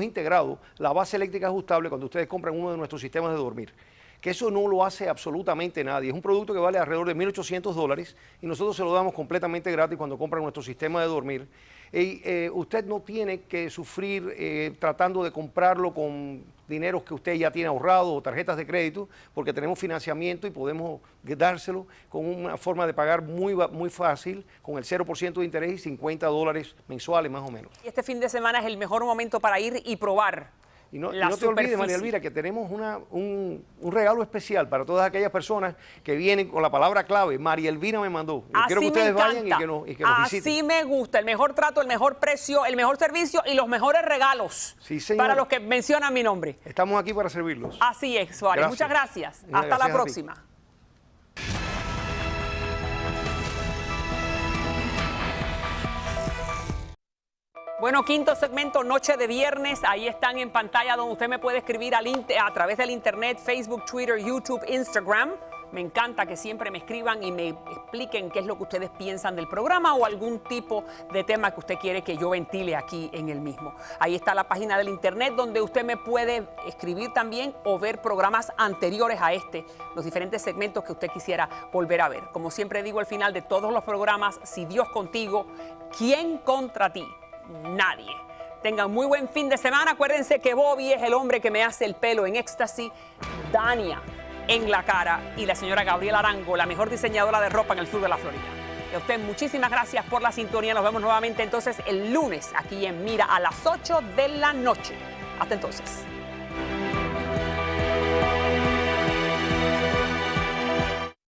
I: integrado la base eléctrica ajustable cuando ustedes compran uno de nuestros sistemas de dormir. Que eso no lo hace absolutamente nadie. Es un producto que vale alrededor de $1.800 y nosotros se lo damos completamente gratis cuando compran nuestro sistema de dormir. Y usted no tiene que sufrir tratando de comprarlo con dineros que usted ya tiene ahorrado o tarjetas de crédito, porque tenemos financiamiento y podemos dárselo con una forma de pagar muy fácil, con el 0% de interés y $50 mensuales más o menos.
B: Y este fin de semana es el mejor momento para ir y probar.
I: Y no te olvides, María Elvira, que tenemos un regalo especial para todas aquellas personas que vienen con la palabra clave. María Elvira me mandó. Quiero que ustedes vayan y que nos visiten.
B: Así me gusta. El mejor trato, el mejor precio, el mejor servicio y los mejores regalos.
I: Sí, señor.
B: Para los que mencionan mi nombre.
I: Estamos aquí para servirlos.
B: Así es, Suárez. Muchas gracias. Hasta la próxima. Bueno, quinto segmento, noche de viernes. Ahí están en pantalla donde usted me puede escribir a través del internet, Facebook, Twitter, YouTube, Instagram. Me encanta que siempre me escriban y me expliquen qué es lo que ustedes piensan del programa o algún tipo de tema que usted quiere que yo ventile aquí en el mismo. Ahí está la página del internet donde usted me puede escribir también o ver programas anteriores a este, los diferentes segmentos que usted quisiera volver a ver. Como siempre digo al final de todos los programas, si Dios contigo, ¿quién contra ti? Nadie. Tengan muy buen fin de semana. Acuérdense que Bobby es el hombre que me hace el pelo en éxtasis, Dania en la cara y la señora Gabriela Arango, la mejor diseñadora de ropa en el sur de la Florida. Y a usted muchísimas gracias por la sintonía. Nos vemos nuevamente entonces el lunes aquí en Mira a las 8 de la noche. Hasta entonces.